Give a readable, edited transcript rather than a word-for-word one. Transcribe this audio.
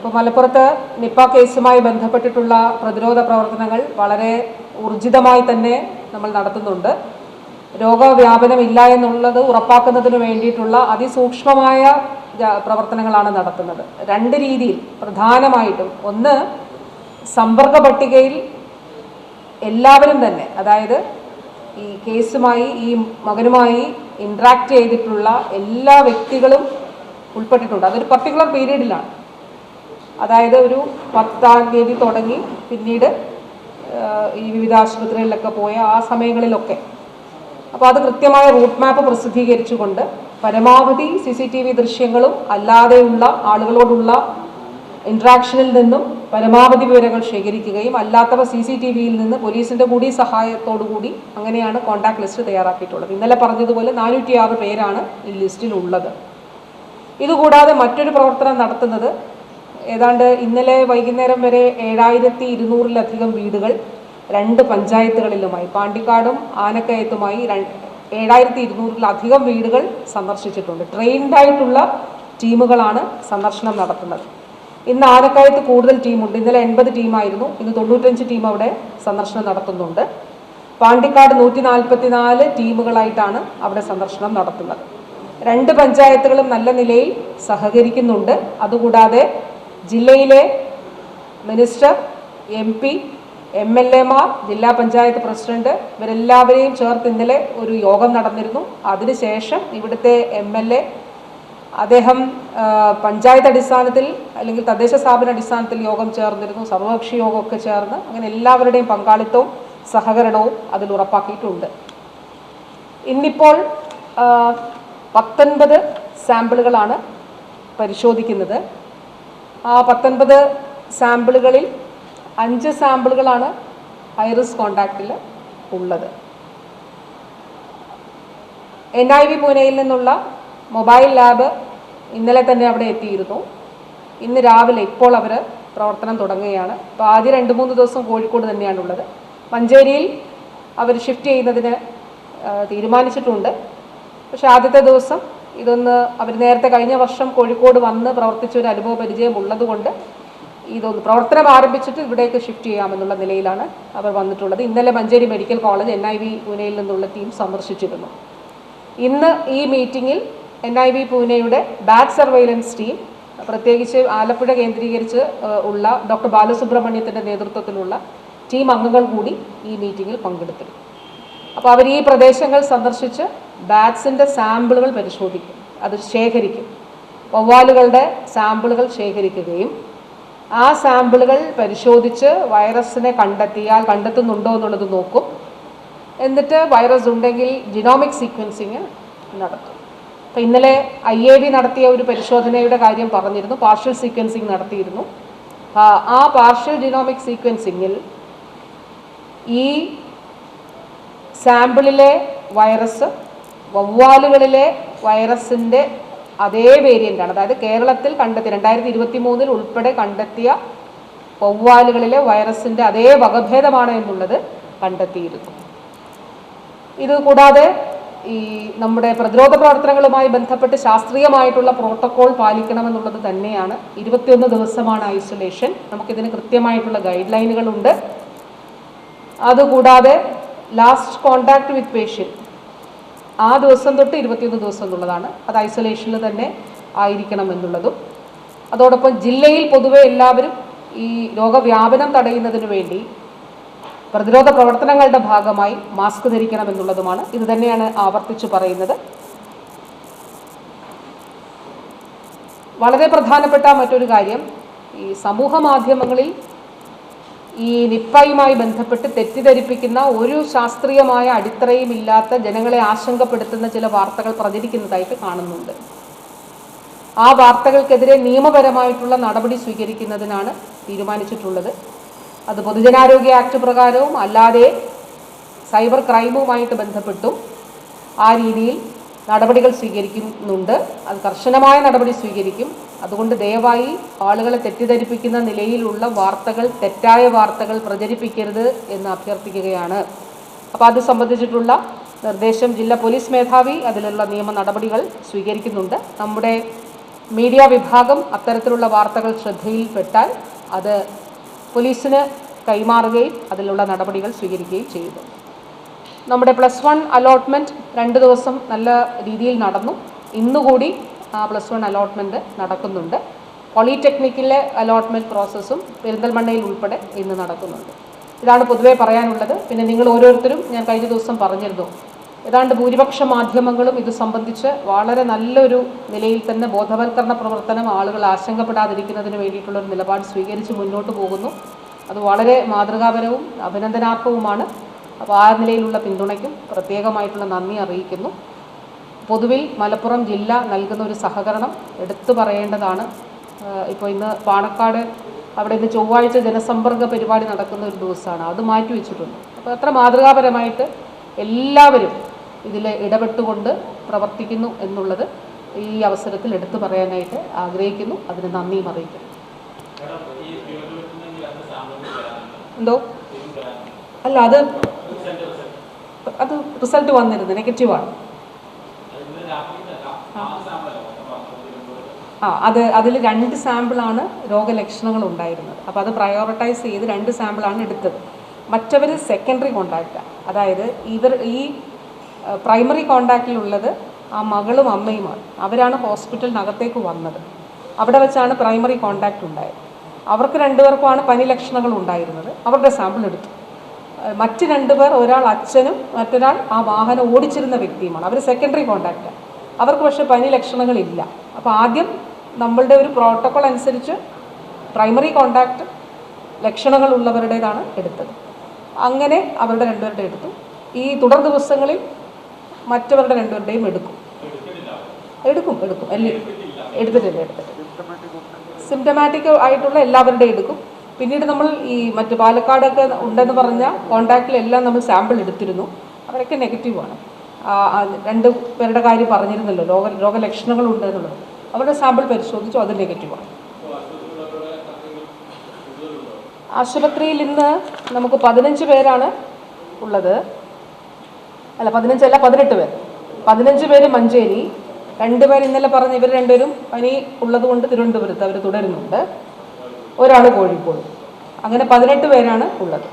ഇപ്പോൾ മലപ്പുറത്ത് നിപ്പ കേസുമായി ബന്ധപ്പെട്ടിട്ടുള്ള പ്രതിരോധ പ്രവർത്തനങ്ങൾ വളരെ ഊർജിതമായി തന്നെ നമ്മൾ നടത്തുന്നുണ്ട്. രോഗവ്യാപനമില്ല എന്നുള്ളത് ഉറപ്പാക്കുന്നതിന് വേണ്ടിയിട്ടുള്ള അതിസൂക്ഷ്മമായ പ്രവർത്തനങ്ങളാണ് നടത്തുന്നത്. രണ്ട് രീതിയിൽ പ്രധാനമായിട്ടും, ഒന്ന്, സമ്പർക്ക പട്ടികയിൽ എല്ലാവരും തന്നെ, അതായത് ഈ കേസുമായി ഈ മകനുമായി ഇൻട്രാക്ട് ചെയ്തിട്ടുള്ള എല്ലാ വ്യക്തികളും ഉൾപ്പെട്ടിട്ടുണ്ട്. അതൊരു പർട്ടിക്കുലർ പീരീഡിലാണ്, അതായത് ഒരു 10-ാം തീയതി തുടങ്ങി പിന്നീട് ഈ വിവിധ ആശുപത്രികളിലൊക്കെ പോയ ആ സമയങ്ങളിലൊക്കെ. അപ്പോൾ അത് കൃത്യമായ റൂട്ട് മാപ്പ് പ്രസിദ്ധീകരിച്ചുകൊണ്ട് പരമാവധി CCTV ദൃശ്യങ്ങളും അല്ലാതെയുള്ള ആളുകളോടുള്ള ഇൻട്രാക്ഷനിൽ നിന്നും പരമാവധി വിവരങ്ങൾ ശേഖരിക്കുകയും അല്ലാത്തവ CCTVയിൽ നിന്ന് പോലീസിൻ്റെ കൂടി സഹായത്തോടു കൂടി അങ്ങനെയാണ് കോൺടാക്ട് ലിസ്റ്റ് തയ്യാറാക്കിയിട്ടുള്ളത്. ഇന്നലെ പറഞ്ഞതുപോലെ 406 പേരാണ് ഈ ലിസ്റ്റിലുള്ളത്. ഇതുകൂടാതെ മറ്റൊരു പ്രവർത്തനം നടത്തുന്നത്, ഏതാണ്ട് ഇന്നലെ വൈകുന്നേരം വരെ 7200-ലധികം വീടുകൾ 2 പഞ്ചായത്തുകളിലുമായി, പാണ്ടിക്കാടും ആനക്കയത്തുമായി 7200-ലധികം വീടുകൾ സന്ദർശിച്ചിട്ടുണ്ട്. ട്രെയിൻഡായിട്ടുള്ള ടീമുകളാണ് സന്ദർശനം നടത്തുന്നത്. ഇന്ന് ആനക്കയത്ത് കൂടുതൽ ടീമുണ്ട്. ഇന്നലെ 80 ടീമായിരുന്നു, ഇന്ന് 95 ടീം അവിടെ സന്ദർശനം നടത്തുന്നുണ്ട്. പാണ്ടിക്കാട് 144 ടീമുകളായിട്ടാണ് അവിടെ സന്ദർശനം നടത്തുന്നത്. 2 പഞ്ചായത്തുകളും നല്ല നിലയിൽ സഹകരിക്കുന്നുണ്ട്. അതുകൂടാതെ ജില്ലയിലെ മിനിസ്റ്റർ, MP, MLA മാർ, ജില്ലാ പഞ്ചായത്ത് പ്രസിഡന്റ് ഇവരെല്ലാവരെയും ചേർത്ത് ഇന്നലെ ഒരു യോഗം നടന്നിരുന്നു. അതിനുശേഷം ഇവിടുത്തെ MLA അദ്ദേഹം പഞ്ചായത്ത് അടിസ്ഥാനത്തിൽ അല്ലെങ്കിൽ തദ്ദേശ സ്ഥാപന അടിസ്ഥാനത്തിൽ യോഗം ചേർന്നിരുന്നു. സർവകക്ഷി യോഗമൊക്കെ ചേർന്ന് അങ്ങനെ എല്ലാവരുടെയും പങ്കാളിത്തവും സഹകരണവും അതിൽ ഉറപ്പാക്കിയിട്ടുണ്ട്. ഇന്നിപ്പോൾ 19 സാമ്പിളുകളാണ് പരിശോധിക്കുന്നത്. ആ 19 സാമ്പിളുകളിൽ 5 സാമ്പിളുകളാണ് ഹൈറിസ്ക് കോണ്ടാക്റ്റിൽ ഉള്ളത്. NIV പൂനെയിൽ നിന്നുള്ള മൊബൈൽ ലാബ് ഇന്നലെ തന്നെ അവിടെ എത്തിയിരുന്നു. ഇന്ന് രാവിലെ ഇപ്പോൾ അവർ പ്രവർത്തനം തുടങ്ങുകയാണ്. അപ്പോൾ ആദ്യം 2-3 ദിവസം കോഴിക്കോട് തന്നെയാണുള്ളത്. മഞ്ചേരിയിൽ അവർ ഷിഫ്റ്റ് ചെയ്യുന്നതിന് തീരുമാനിച്ചിട്ടുണ്ട്. പക്ഷേ ആദ്യത്തെ ദിവസം ഇതൊന്ന് അവർ നേരത്തെ കഴിഞ്ഞ വർഷം കോഴിക്കോട് വന്ന് പ്രവർത്തിച്ചൊരു അനുഭവ പരിചയം ഉള്ളതുകൊണ്ട് ഇതൊന്ന് പ്രവർത്തനം ആരംഭിച്ചിട്ട് ഇവിടേക്ക് ഷിഫ്റ്റ് ചെയ്യാമെന്നുള്ള നിലയിലാണ് അവർ വന്നിട്ടുള്ളത്. ഇന്നലെ മഞ്ചേരി മെഡിക്കൽ കോളേജ് NIV പൂനെയിൽ നിന്നുള്ള ടീം സന്ദർശിച്ചിരുന്നു. ഇന്ന് ഈ മീറ്റിങ്ങിൽ NIV പൂനെയുടെ ബാച്ച് സർവൈലൻസ് ടീം, പ്രത്യേകിച്ച് ആലപ്പുഴ കേന്ദ്രീകരിച്ച് ഉള്ള ഡോക്ടർ ബാലസുബ്രഹ്മണ്യത്തിൻ്റെ നേതൃത്വത്തിലുള്ള ടീം അംഗങ്ങൾ കൂടി ഈ മീറ്റിങ്ങിൽ പങ്കെടുത്തിരുന്നു. അപ്പോൾ അവർ ഈ പ്രദേശങ്ങൾ സന്ദർശിച്ച് ബാറ്റ്സിൻ്റെ സാമ്പിളുകൾ പരിശോധിക്കും, അത് ശേഖരിക്കും. വവ്വാലുകളുടെ സാമ്പിളുകൾ ശേഖരിക്കുകയും ആ സാമ്പിളുകൾ പരിശോധിച്ച് വൈറസിനെ കണ്ടെത്തുന്നുണ്ടോ എന്നുള്ളത് നോക്കും. എന്നിട്ട് വൈറസ് ഉണ്ടെങ്കിൽ ജിനോമിക് സീക്വൻസിങ് നടത്തും. അപ്പോൾ ഇന്നലെ IAV നടത്തിയ ഒരു പരിശോധനയുടെ കാര്യം പറഞ്ഞിരുന്നു. പാർഷ്യൽ സീക്വൻസിങ് നടത്തിയിരുന്നു. ആ പാർഷ്യൽ ജിനോമിക് സീക്വൻസിങ്ങിൽ ഈ സാമ്പിളിലെ വൈറസ് വവ്വാലുകളിലെ വൈറസിൻ്റെ അതേ വേരിയൻ്റാണ്. അതായത് കേരളത്തിൽ കണ്ടെത്തിയ 2023 ഉൾപ്പെടെ കണ്ടെത്തിയ വവ്വാലുകളിലെ വൈറസിൻ്റെ അതേ വകഭേദമാണ് എന്നുള്ളത് കണ്ടെത്തിയിരുന്നു. ഇത് കൂടാതെ ഈ നമ്മുടെ പ്രതിരോധ പ്രവർത്തനങ്ങളുമായി ബന്ധപ്പെട്ട് ശാസ്ത്രീയമായിട്ടുള്ള പ്രോട്ടോകോൾ പാലിക്കണമെന്നുള്ളത് തന്നെയാണ്. 21 ദിവസമാണ് ഐസൊലേഷൻ. നമുക്കിതിന് കൃത്യമായിട്ടുള്ള ഗൈഡ് ലൈനുകളുണ്ട്. അതുകൂടാതെ ലാസ്റ്റ് കോണ്ടാക്ട് വിത്ത് പേഷ്യൻ്റ് ആ ദിവസം തൊട്ട് 21 ദിവസം എന്നുള്ളതാണ്. അത് ഐസൊലേഷനിൽ തന്നെ ആയിരിക്കണം എന്നുള്ളതും. അതോടൊപ്പം ജില്ലയിൽ പൊതുവെ എല്ലാവരും ഈ രോഗവ്യാപനം തടയുന്നതിന് വേണ്ടി പ്രതിരോധ പ്രവർത്തനങ്ങളുടെ ഭാഗമായി മാസ്ക് ധരിക്കണം എന്നുള്ളതുമാണ്. ഇത് തന്നെയാണ് ആവർത്തിച്ചു പറയുന്നത്. വളരെ പ്രധാനപ്പെട്ട മറ്റൊരു കാര്യം, ഈ സമൂഹ മാധ്യമങ്ങളിൽ ഈ നിപ്പയുമായി ബന്ധപ്പെട്ട് തെറ്റിദ്ധരിപ്പിക്കുന്ന ഒരു ശാസ്ത്രീയമായ അടിത്തറയും ഇല്ലാത്ത, ജനങ്ങളെ ആശങ്കപ്പെടുത്തുന്ന ചില വാർത്തകൾ പ്രചരിക്കുന്നതായിട്ട് കാണുന്നുണ്ട്. ആ വാർത്തകൾക്കെതിരെ നിയമപരമായിട്ടുള്ള നടപടി സ്വീകരിക്കുന്നതിനാണ് തീരുമാനിച്ചിട്ടുള്ളത്. അത് പൊതുജനാരോഗ്യ ആക്ട് പ്രകാരവും അല്ലാതെ സൈബർ ക്രൈമുമായിട്ട് ബന്ധപ്പെട്ടും ആ രീതിയിൽ നടപടികൾ സ്വീകരിക്കുന്നുണ്ട്. അത് കർശനമായ നടപടി സ്വീകരിക്കും. അതുകൊണ്ട് ദയവായി ആളുകളെ തെറ്റിദ്ധരിപ്പിക്കുന്ന നിലയിലുള്ള വാർത്തകൾ, തെറ്റായ വാർത്തകൾ പ്രചരിപ്പിക്കരുത് എന്ന് അഭ്യർത്ഥിക്കുകയാണ്. അപ്പോൾ അത് സംബന്ധിച്ചിട്ടുള്ള നിർദ്ദേശം ജില്ലാ പോലീസ് മേധാവി അതിലുള്ള നിയമ നടപടികൾ സ്വീകരിക്കുന്നുണ്ട്. നമ്മുടെ മീഡിയ വിഭാഗം അത്തരത്തിലുള്ള വാർത്തകൾ ശ്രദ്ധയിൽപ്പെട്ടാൽ അത് പോലീസിന് കൈമാറുകയും അതിലുള്ള നടപടികൾ സ്വീകരിക്കുകയും ചെയ്യുന്നു. നമ്മുടെ +1 അലോട്ട്മെൻറ്റ് 2 ദിവസം നല്ല രീതിയിൽ നടന്നു. ഇന്നുകൂടി +1 അലോട്ട്മെൻറ്റ് നടക്കുന്നുണ്ട്. പോളിടെക്നിക്കിലെ അലോട്ട്മെൻറ്റ് പ്രോസസ്സും പെരിന്തൽമണ്ണയിൽ ഉൾപ്പെടെ ഇന്ന് നടക്കുന്നുണ്ട്. ഇതാണ് പൊതുവേ പറയാനുള്ളത്. പിന്നെ നിങ്ങൾ ഓരോരുത്തരും, ഞാൻ കഴിഞ്ഞ ദിവസം പറഞ്ഞിരുന്നു, ഏതാണ്ട് ഭൂരിപക്ഷ മാധ്യമങ്ങളും ഇത് സംബന്ധിച്ച് വളരെ നല്ലൊരു നിലയിൽ തന്നെ ബോധവൽക്കരണ പ്രവർത്തനം, ആളുകൾ ആശങ്കപ്പെടാതിരിക്കുന്നതിന് വേണ്ടിയിട്ടുള്ളൊരു നിലപാട് സ്വീകരിച്ച് മുന്നോട്ട് പോകുന്നു. അത് വളരെ മാതൃകാപരവും അഭിനന്ദനാർഹവുമാണ്. അപ്പോൾ ആ നിലയിലുള്ള പിന്തുണയ്ക്കും പ്രത്യേകമായിട്ടുള്ള നന്ദി അറിയിക്കുന്നു. പൊതുവിൽ മലപ്പുറം ജില്ല നൽകുന്ന ഒരു സഹകരണം എടുത്തു പറയേണ്ടതാണ്. ഇപ്പോൾ ഇന്ന് പാണക്കാട് അവിടെ ഇന്ന് ചൊവ്വാഴ്ച ജനസമ്പർക്ക പരിപാടി നടക്കുന്ന ഒരു ദിവസമാണ്. അത് മാറ്റിവെച്ചിട്ടുണ്ട്. അപ്പോൾ അത്ര മാതൃകാപരമായിട്ട് എല്ലാവരും ഇതിൽ ഇടപെട്ടുകൊണ്ട് പ്രവർത്തിക്കുന്നു എന്നുള്ളത് ഈ അവസരത്തിൽ എടുത്തു പറയാനായിട്ട് ആഗ്രഹിക്കുന്നു. അതിന് നന്ദിയും അറിയിക്കുന്നു. എന്തോ അല്ല, അത് റിസൾട്ട് വന്നിരുന്നു, നെഗറ്റീവാണ്. അതിൽ 2 സാമ്പിളാണ് രോഗലക്ഷണങ്ങൾ ഉണ്ടായിരുന്നത്. അപ്പോൾ അത് പ്രയോറിറ്റൈസ് ചെയ്ത് 2 സാമ്പിളാണ് എടുത്തത്. മറ്റവർ സെക്കൻഡറി കോണ്ടാക്റ്റാണ്. അതായത് ഈ പ്രൈമറി കോണ്ടാക്റ്റിലുള്ളത് ആ മകളും അമ്മയുമാണ്. അവരാണ് ഹോസ്പിറ്റലിനകത്തേക്ക് വന്നത്. അവിടെ വെച്ചാണ് പ്രൈമറി കോണ്ടാക്റ്റ് ഉണ്ടായത്. അവർക്ക് 2 പേർക്കുമാണ് പനി ലക്ഷണങ്ങൾ ഉണ്ടായിരുന്നത്. അവരുടെ സാമ്പിൾ എടുത്തു. മറ്റ് 2 പേർ, ഒരാൾ അച്ഛനും മറ്റൊരാൾ ആ വാഹനം ഓടിച്ചിരുന്ന വ്യക്തിയുമാണ്. അവർ സെക്കൻഡറി കോണ്ടാക്റ്റാണ്. അവർക്ക് പക്ഷേ പനി ലക്ഷണങ്ങളില്ല. അപ്പോൾ ആദ്യം നമ്മളുടെ ഒരു പ്രോട്ടോക്കോൾ അനുസരിച്ച് പ്രൈമറി കോണ്ടാക്റ്റ് ലക്ഷണങ്ങളുള്ളവരുടേതാണ് എടുത്തത്. അങ്ങനെ അവരുടെ 2 പേരുടെ എടുത്തു. ഈ തുടർ ദിവസങ്ങളിൽ മറ്റവരുടെ 2 പേരുടെയും എടുക്കും. അല്ലേ, എടുത്തിട്ടില്ല. സിംറ്റമാറ്റിക് ആയിട്ടുള്ള എല്ലാവരുടെയും എടുക്കും. പിന്നീട് നമ്മൾ ഈ മറ്റ് പാലക്കാടൊക്കെ ഉണ്ടെന്ന് പറഞ്ഞ കോണ്ടാക്റ്റിലെല്ലാം നമ്മൾ സാമ്പിൾ എടുത്തിരുന്നു. അവരൊക്കെ നെഗറ്റീവാണ്. 2 പേരുടെ കാര്യം പറഞ്ഞിരുന്നല്ലോ, രോഗലക്ഷണങ്ങളുണ്ട് എന്നുള്ളത്. അവരുടെ സാമ്പിൾ പരിശോധിച്ചു, അത് നെഗറ്റീവാണ്. ആശുപത്രിയിൽ ഇന്ന് നമുക്ക് 15 പേരാണ് ഉള്ളത്. അല്ല, 15 അല്ല, 18 പേർ. 15 പേര് മഞ്ചേരി, 2 പേർ ഇന്നലെ പറഞ്ഞ ഇവർ 2 പേരും പനി ഉള്ളതുകൊണ്ട് തിരുവനന്തപുരത്ത് അവർ തുടരുന്നുണ്ട്. ഒരാൾ കോഴിക്കോട്. അങ്ങനെ 18 പേരാണ് ഉള്ളത്.